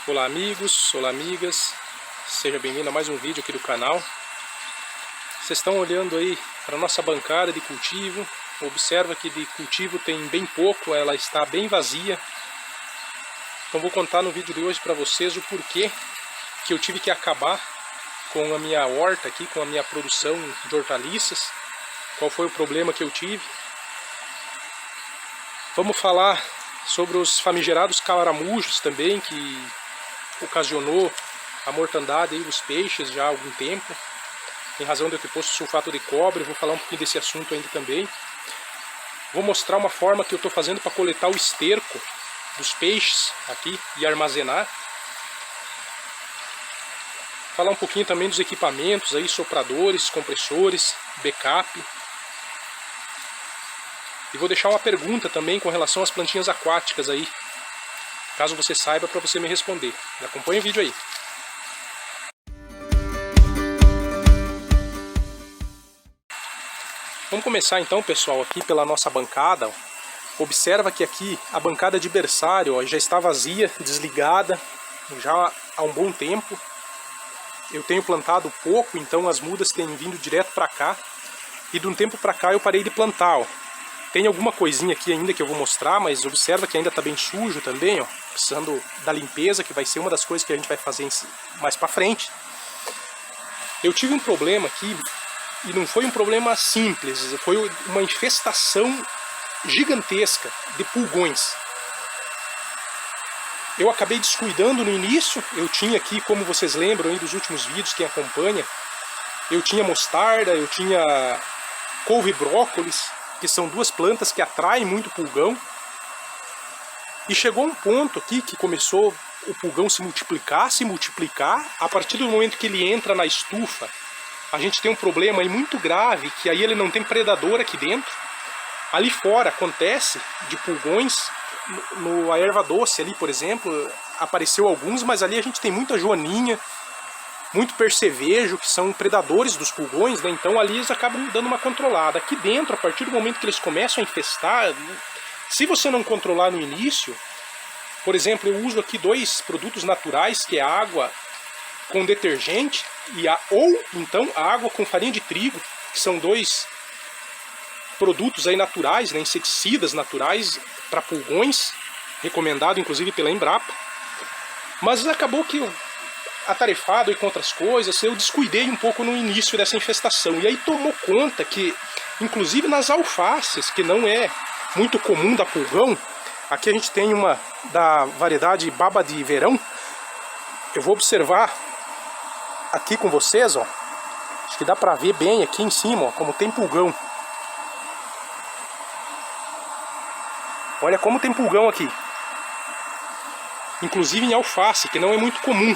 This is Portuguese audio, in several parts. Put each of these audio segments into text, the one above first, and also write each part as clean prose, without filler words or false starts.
Olá amigos, olá amigas, seja bem-vindo a mais um vídeo aqui do canal. Vocês estão olhando aí para a nossa bancada de cultivo. Observa que de cultivo tem bem pouco, ela está bem vazia. Então vou contar no vídeo de hoje para vocês o porquê que eu tive que acabar com a minha horta aqui, com a minha produção de hortaliças. Qual foi o problema que eu tive. Vamos falar sobre os famigerados caramujos também, que ocasionou a mortandade aí dos peixes já há algum tempo, em razão de eu ter posto sulfato de cobre. Vou falar um pouquinho desse assunto ainda também. Vou mostrar uma forma que eu estou fazendo para coletar o esterco dos peixes aqui e armazenar. Falar um pouquinho também dos equipamentos aí, sopradores, compressores, backup. E vou deixar uma pergunta também com relação às plantinhas aquáticas aí, caso você saiba, para você me responder. Acompanhe o vídeo aí. Vamos começar então, pessoal, aqui pela nossa bancada. Observa que aqui a bancada de berçário já está vazia, desligada, já há um bom tempo. Eu tenho plantado pouco, então as mudas têm vindo direto para cá. E de um tempo para cá eu parei de plantar, ó. Tem alguma coisinha aqui ainda que eu vou mostrar, mas observa que ainda está bem sujo também, ó, precisando da limpeza, que vai ser uma das coisas que a gente vai fazer mais para frente. Eu tive um problema aqui, e não foi um problema simples, foi uma infestação gigantesca de pulgões. Eu acabei descuidando no início. Eu tinha aqui, como vocês lembram aí dos últimos vídeos, quem acompanha, eu tinha mostarda, eu tinha couve e brócolis, que são duas plantas que atraem muito pulgão. E chegou um ponto aqui que começou o pulgão se multiplicar. A partir do momento que ele entra na estufa, a gente tem um problema aí muito grave, que aí ele não tem predador aqui dentro. Ali fora acontece de pulgões, a erva doce ali, por exemplo, apareceu alguns, mas ali a gente tem muita joaninha, muito percevejo, que são predadores dos pulgões, né? Então ali eles acabam dando uma controlada. Aqui dentro, a partir do momento que eles começam a infestar, se você não controlar no início, por exemplo, eu uso aqui dois produtos naturais, que é água com detergente ou então água com farinha de trigo, que são dois produtos aí naturais, né, inseticidas naturais para pulgões, recomendado inclusive pela Embrapa. Mas acabou que atarefado e com outras coisas, eu descuidei um pouco no início dessa infestação. E aí tomou conta que, inclusive nas alfaces, que não é muito comum da pulgão, aqui a gente tem uma da variedade baba de verão. Eu vou observar aqui com vocês, ó. Acho que dá pra ver bem aqui em cima, ó, como tem pulgão. Olha como tem pulgão aqui. Inclusive em alface, que não é muito comum.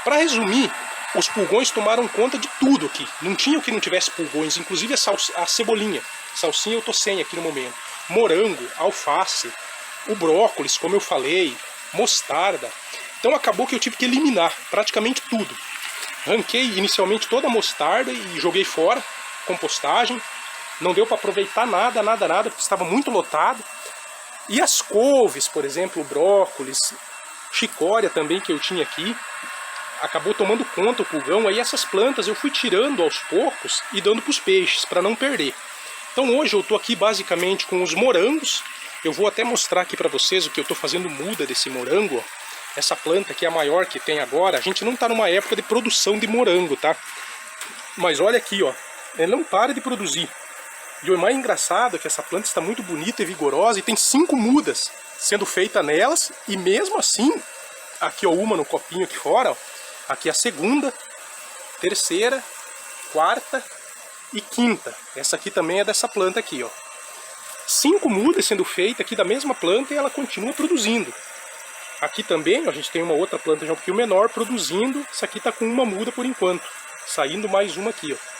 Para resumir, os pulgões tomaram conta de tudo aqui. Não tinha o que não tivesse pulgões, inclusive a cebolinha. Salsinha eu tô sem aqui no momento. Morango, alface, o brócolis, como eu falei, mostarda. Então acabou que eu tive que eliminar praticamente tudo. Ranquei inicialmente toda a mostarda e joguei fora, compostagem. Não deu para aproveitar nada, porque estava muito lotado. E as couves, por exemplo, o brócolis, chicória também que eu tinha aqui, acabou tomando conta o pulgão. Aí essas plantas eu fui tirando aos poucos e dando para os peixes, para não perder. Então hoje eu estou aqui basicamente com os morangos. Eu vou até mostrar aqui para vocês o que eu estou fazendo muda desse morango, ó. Essa planta aqui é a maior que tem agora. A gente não está numa época de produção de morango, tá? Mas olha aqui, ó, ele não para de produzir. E o mais engraçado é que essa planta está muito bonita e vigorosa e tem 5 mudas sendo feitas nelas. E mesmo assim, aqui ó, uma no copinho aqui fora, ó, aqui a segunda, terceira, quarta e quinta. Essa aqui também é dessa planta aqui, ó. 5 mudas sendo feitas aqui da mesma planta e ela continua produzindo. Aqui também, ó, a gente tem uma outra planta já um pouquinho menor produzindo. Essa aqui está com uma muda por enquanto, saindo mais uma aqui, ó.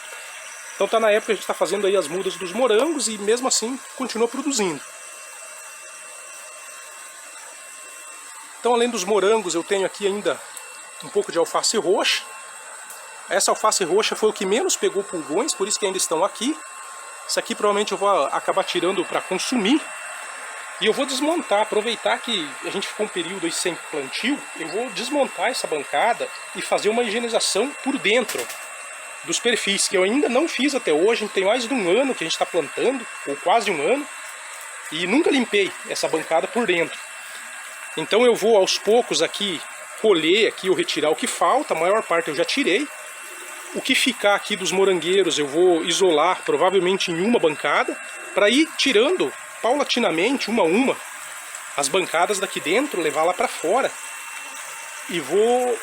Então tá na época que a gente está fazendo aí as mudas dos morangos e mesmo assim continua produzindo. Então além dos morangos eu tenho aqui ainda um pouco de alface roxa. Essa alface roxa foi o que menos pegou pulgões, por isso que ainda estão aqui. Isso aqui provavelmente eu vou acabar tirando para consumir. E eu vou desmontar, aproveitar que a gente ficou um período aí sem plantio, eu vou desmontar essa bancada e fazer uma higienização por dentro dos perfis, que eu ainda não fiz até hoje. Tem mais de um ano que a gente está plantando, ou quase um ano, e nunca limpei essa bancada por dentro. Então eu vou aos poucos aqui colher aqui ou retirar o que falta, a maior parte eu já tirei. O que ficar aqui dos morangueiros eu vou isolar provavelmente em uma bancada, para ir tirando paulatinamente, uma a uma, as bancadas daqui dentro, levar lá para fora. E vou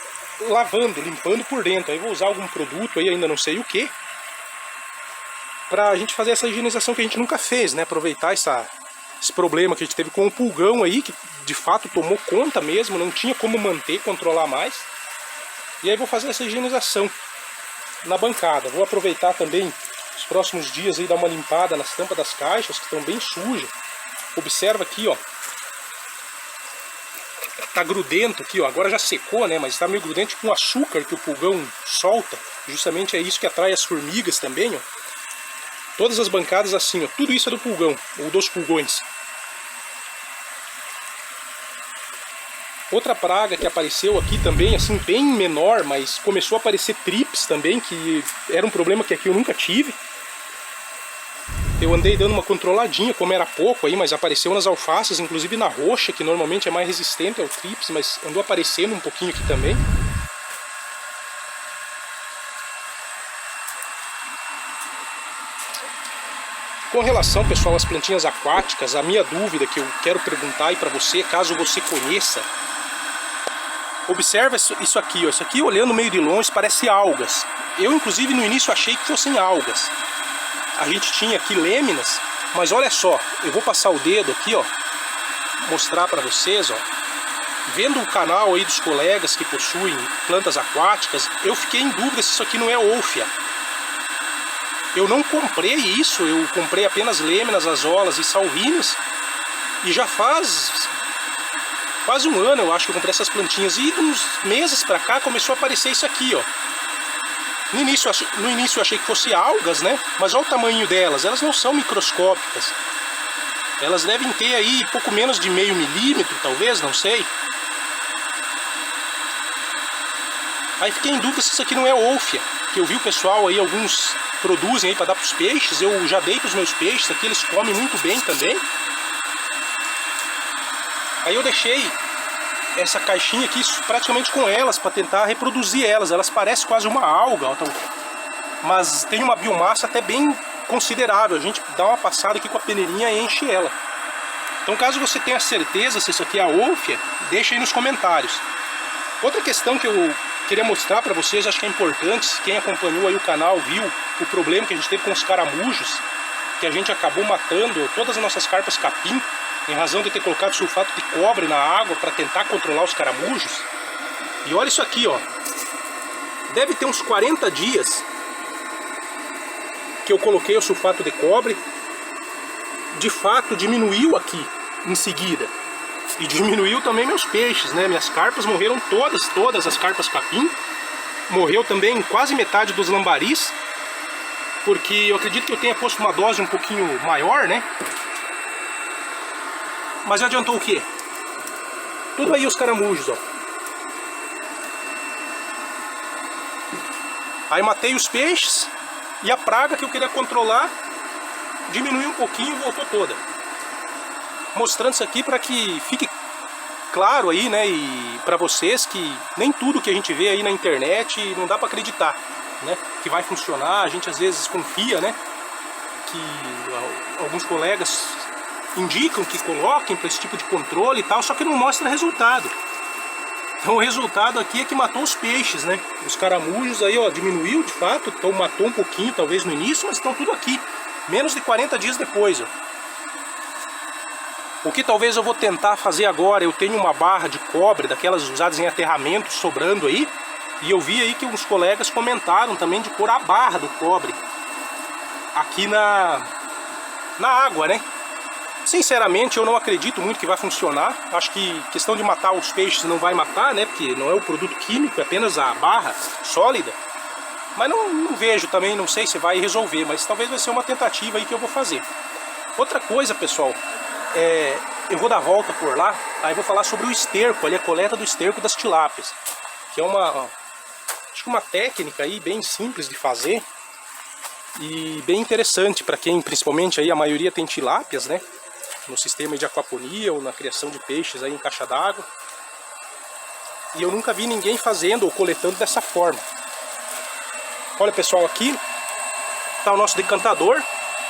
lavando, limpando por dentro. Aí vou usar algum produto aí, ainda não sei o que, pra gente fazer essa higienização que a gente nunca fez, né? Aproveitar esse problema que a gente teve com o pulgão aí, que de fato tomou conta mesmo, não tinha como manter, controlar mais. E aí vou fazer essa higienização na bancada. Vou aproveitar também os próximos dias aí, dar uma limpada nas tampas das caixas, que estão bem sujas. Observa aqui, ó. Tá grudento aqui, ó. Agora já secou, né? Mas tá meio grudento com açúcar que o pulgão solta. Justamente é isso que atrai as formigas também, ó. Todas as bancadas assim, ó. Tudo isso é do pulgão, ou dos pulgões. Outra praga que apareceu aqui também, assim, bem menor, mas começou a aparecer trips também, que era um problema que aqui eu nunca tive. Eu andei dando uma controladinha, como era pouco aí, mas apareceu nas alfaces, inclusive na roxa, que normalmente é mais resistente ao trips, mas andou aparecendo um pouquinho aqui também. Com relação, pessoal, às plantinhas aquáticas, a minha dúvida que eu quero perguntar aí para você, caso você conheça, observa isso aqui, ó. Isso aqui, olhando meio de longe, parece algas. Eu, inclusive, no início achei que fossem algas. A gente tinha aqui lêminas, mas olha só, eu vou passar o dedo aqui, ó, mostrar para vocês, ó. Vendo o canal aí dos colegas que possuem plantas aquáticas, eu fiquei em dúvida se isso aqui não é Olfia. Eu não comprei isso, eu comprei apenas lêminas, azolas e salvinas, e já faz quase um ano, eu acho, que eu comprei essas plantinhas, e uns meses pra cá começou a aparecer isso aqui, ó. No início eu achei que fosse algas, né? Mas olha o tamanho delas, elas não são microscópicas. Elas devem ter aí pouco menos de meio milímetro, talvez, não sei. Aí fiquei em dúvida se isso aqui não é Olfia, que eu vi o pessoal aí, alguns produzem aí para dar para os peixes. Eu já dei para os meus peixes aqui, eles comem muito bem também. Aí eu deixei essa caixinha aqui praticamente com elas, para tentar reproduzir elas. Elas parecem quase uma alga, ó, mas tem uma biomassa até bem considerável. A gente dá uma passada aqui com a peneirinha e enche ela. Então, caso você tenha certeza se isso aqui é a Olfia, deixa aí nos comentários. Outra questão que eu queria mostrar para vocês, acho que é importante, quem acompanhou aí o canal viu o problema que a gente teve com os caramujos, que a gente acabou matando todas as nossas carpas capim, em razão de ter colocado sulfato de cobre na água para tentar controlar os caramujos. E olha isso aqui, ó. Deve ter uns 40 dias que eu coloquei o sulfato de cobre. De fato diminuiu aqui em seguida. E diminuiu também meus peixes, né? Minhas carpas morreram todas as carpas capim. Morreu também quase metade dos lambaris, porque eu acredito que eu tenha posto uma dose um pouquinho maior, né? Mas adiantou o quê? Tudo aí os caramujos, ó. Aí matei os peixes e a praga que eu queria controlar diminuiu um pouquinho e voltou toda. Mostrando isso aqui para que fique claro aí, né, e para vocês que nem tudo que a gente vê aí na internet não dá para acreditar, né, que vai funcionar. A gente às vezes confia, né, que alguns colegas indicam que coloquem para esse tipo de controle e tal, só que não mostra resultado. Então o resultado aqui é que matou os peixes, né? Os caramujos aí, ó, diminuiu de fato, então matou um pouquinho talvez no início, mas estão tudo aqui, menos de 40 dias depois, ó. O que talvez eu vou tentar fazer agora, eu tenho uma barra de cobre, daquelas usadas em aterramento, sobrando aí, e eu vi aí que uns colegas comentaram também de pôr a barra do cobre aqui na água, né? Sinceramente, eu não acredito muito que vai funcionar. Acho que questão de matar os peixes não vai matar, né? Porque não é o produto químico, é apenas a barra sólida. Mas não vejo também, não sei se vai resolver, mas talvez vai ser uma tentativa aí que eu vou fazer. Outra coisa, pessoal, eu vou dar a volta por lá, aí vou falar sobre o esterco, ali a coleta do esterco das tilápias, que é acho que uma técnica aí bem simples de fazer e bem interessante para quem, principalmente aí a maioria tem tilápias, né, no sistema de aquaponia ou na criação de peixes aí em caixa d'água. E eu nunca vi ninguém fazendo ou coletando dessa forma. Olha, pessoal, aqui está o nosso decantador.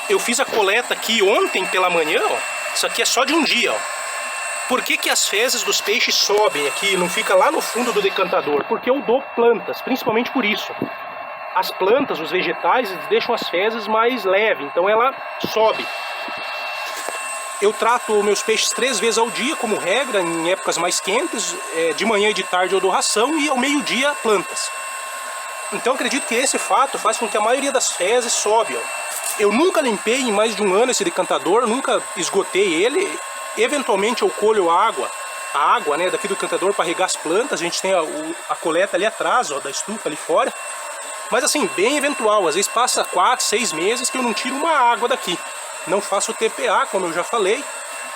Eu fiz a coleta aqui ontem pela manhã, ó. Isso aqui é só de um dia, ó. Por que que as fezes dos peixes sobem aqui, não fica lá no fundo do decantador? Porque eu dou plantas, principalmente por isso. As plantas, os vegetais, eles deixam as fezes mais leves, então ela sobe. Eu trato meus peixes 3 vezes ao dia, como regra, em épocas mais quentes. De manhã e de tarde eu dou ração e ao meio-dia plantas. Então acredito que esse fato faz com que a maioria das fezes sobe, ó. Eu nunca limpei em mais de um ano esse decantador, nunca esgotei ele. Eventualmente eu colho a água, né, daqui do decantador para regar as plantas. A gente tem a coleta ali atrás, ó, da estufa ali fora. Mas assim, bem eventual. Às vezes passa 4, 6 meses que eu não tiro uma água daqui. Não faço TPA, como eu já falei.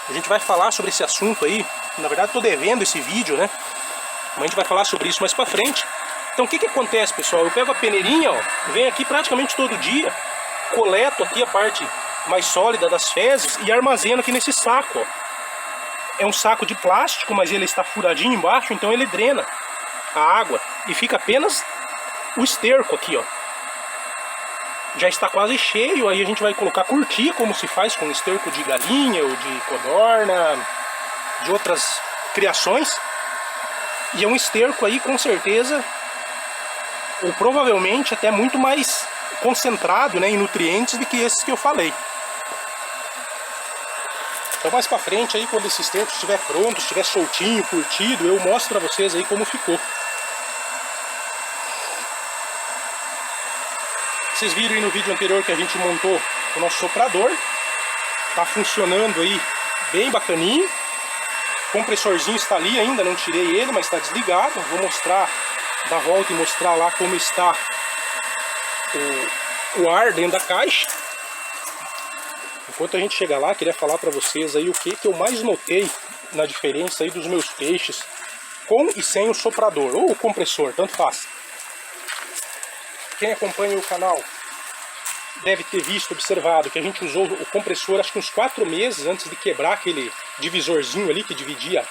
A gente vai falar sobre esse assunto aí. Na verdade estou devendo esse vídeo, né? Mas a gente vai falar sobre isso mais pra frente. Então o que que acontece, pessoal? Eu pego a peneirinha, ó, venho aqui praticamente todo dia, coleto aqui a parte mais sólida das fezes e armazeno aqui nesse saco, ó. É um saco de plástico, mas ele está furadinho embaixo, então ele drena a água e fica apenas o esterco aqui, ó. Já está quase cheio, aí a gente vai colocar curtir, como se faz com esterco de galinha ou de codorna, de outras criações. E é um esterco aí com certeza, ou provavelmente até muito mais concentrado, né, em nutrientes do que esses que eu falei. Então mais pra frente aí, quando esse esterco estiver pronto, estiver soltinho, curtido, eu mostro pra vocês aí como ficou. Vocês viram aí no vídeo anterior que a gente montou o nosso soprador. Tá funcionando aí bem bacaninho. O compressorzinho está ali ainda, não tirei ele, mas está desligado. Vou mostrar, dar a volta e mostrar lá como está o ar dentro da caixa. Enquanto a gente chega lá, queria falar para vocês aí o que eu mais notei na diferença aí dos meus peixes com e sem o soprador, ou o compressor, tanto faz. Quem acompanha o canal deve ter visto, observado que a gente usou o compressor acho que uns 4 meses antes de quebrar aquele divisorzinho ali que dividia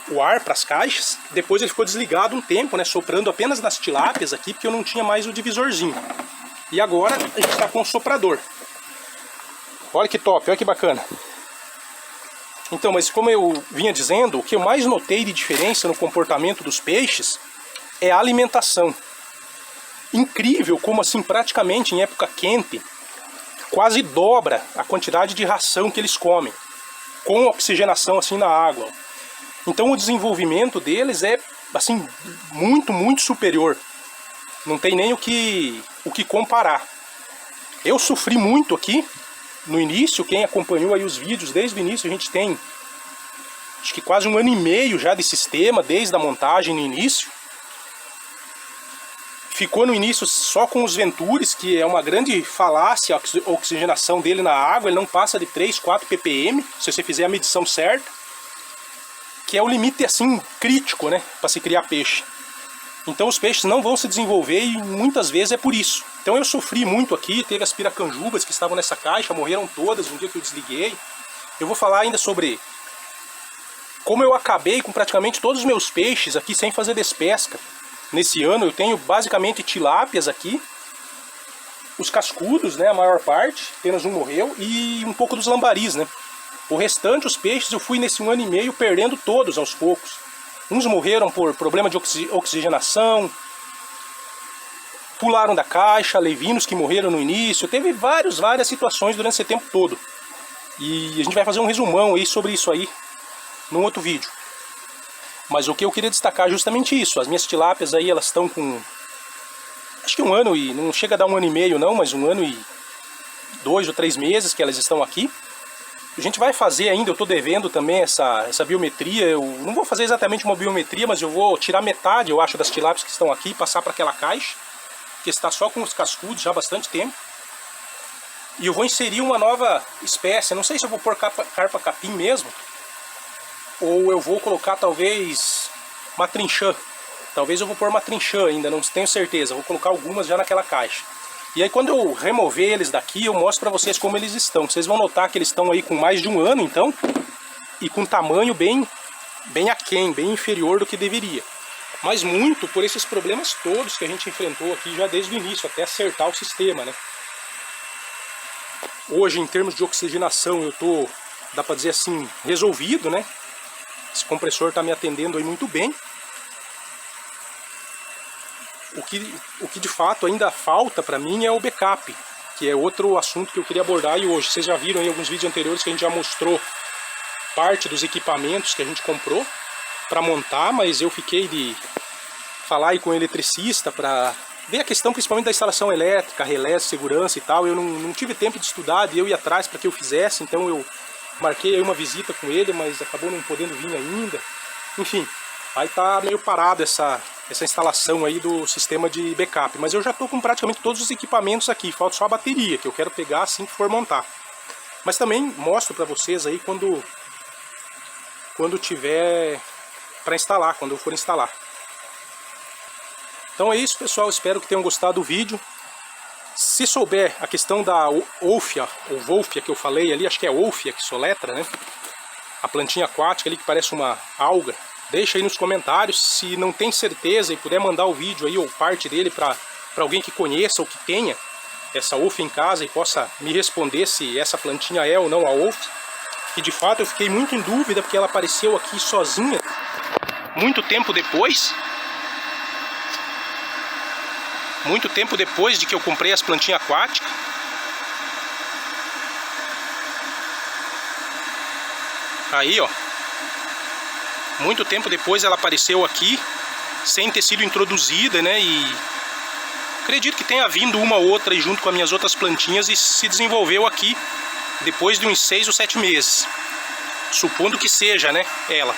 o ar para as caixas. Depois ele ficou desligado um tempo, né, soprando apenas nas tilápias aqui, porque eu não tinha mais o divisorzinho. E agora a gente está com o soprador. Olha que top, olha que bacana. Então, mas como eu vinha dizendo, o que eu mais notei de diferença no comportamento dos peixes é a alimentação. Incrível como assim praticamente em época quente quase dobra a quantidade de ração que eles comem, com oxigenação assim na água. Então o desenvolvimento deles é assim muito superior. Não tem nem o que comparar. Eu sofri muito aqui no início. Quem acompanhou aí os vídeos desde o início, a gente tem acho que quase 1 ano e meio já de sistema, desde a montagem no início. Ficou no início só com os Ventures, que é uma grande falácia a oxigenação dele na água. Ele não passa de 3, 4 ppm, se você fizer a medição certa. Que é o limite assim crítico, né, para se criar peixe. Então os peixes não vão se desenvolver e muitas vezes é por isso. Então eu sofri muito aqui, teve as piracanjubas que estavam nessa caixa, morreram todas no dia que eu desliguei. Eu vou falar ainda sobre como eu acabei com praticamente todos os meus peixes aqui sem fazer despesca. Nesse ano eu tenho basicamente tilápias aqui, os cascudos, né, a maior parte, apenas um morreu, e um pouco dos lambaris, né. O restante, os peixes, eu fui nesse 1 ano e meio perdendo todos aos poucos. Uns morreram por problema de oxigenação, pularam da caixa, levinos que morreram no início. Teve várias situações durante esse tempo todo. E a gente vai fazer um resumão aí sobre isso aí num outro vídeo. Mas o que eu queria destacar é justamente isso. As minhas tilápias aí, elas estão com acho que 1 ano e... não chega a dar 1 ano e meio não, mas 1 ano e 2 ou 3 meses que elas estão aqui. A gente vai fazer ainda, eu estou devendo também essa biometria. Eu não vou fazer exatamente uma biometria, mas eu vou tirar metade, eu acho, das tilápias que estão aqui e passar para aquela caixa, que está só com os cascudos já há bastante tempo. E eu vou inserir uma nova espécie. Não sei se eu vou pôr carpa capim mesmo, ou eu vou colocar talvez uma trinchã. Talvez eu vou pôr uma trinchã ainda, não tenho certeza. Vou colocar algumas já naquela caixa. E aí quando eu remover eles daqui, eu mostro pra vocês como eles estão. Vocês vão notar que eles estão aí com mais de 1 ano, então, e com tamanho bem aquém, bem inferior do que deveria. Mas muito por esses problemas todos que a gente enfrentou aqui já desde o início, até acertar o sistema, né? Hoje, em termos de oxigenação, eu tô, dá pra dizer assim, resolvido, né? Esse compressor tá me atendendo aí muito bem. O que de fato ainda falta para mim é o backup, que é outro assunto que eu queria abordar aí hoje. Vocês já viram em alguns vídeos anteriores que a gente já mostrou parte dos equipamentos que a gente comprou para montar, mas eu fiquei de falar aí com o eletricista para ver a questão principalmente da instalação elétrica, relés, segurança e tal. Eu não tive tempo de estudar, de eu ir atrás para que eu fizesse, então eu marquei aí uma visita com ele, mas acabou não podendo vir ainda. Enfim, aí tá meio parado essa instalação aí do sistema de backup, mas eu já estou com praticamente todos os equipamentos aqui, falta só a bateria, que eu quero pegar assim que for montar. Mas também mostro para vocês aí quando tiver para instalar, quando eu for instalar. Então é isso, pessoal, espero que tenham gostado do vídeo. Se souber a questão da Wolffia, ou Wolffia que eu falei ali, acho que é Wolffia que soletra, né? A plantinha aquática ali que parece uma alga. Deixa aí nos comentários, se não tem certeza e puder mandar o vídeo aí ou parte dele para alguém que conheça ou que tenha essa Wolffia em casa e possa me responder se essa plantinha é ou não a Wolffia. E de fato eu fiquei muito em dúvida porque ela apareceu aqui sozinha muito tempo depois. Muito tempo depois de que eu comprei as plantinhas aquáticas. Aí, ó. Muito tempo depois ela apareceu aqui, sem ter sido introduzida, né? E acredito que tenha vindo uma ou outra aí junto com as minhas outras plantinhas e se desenvolveu aqui depois de uns 6 ou 7 meses. Supondo que seja, né? Ela.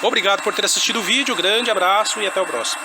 Obrigado por ter assistido o vídeo, grande abraço e até o próximo.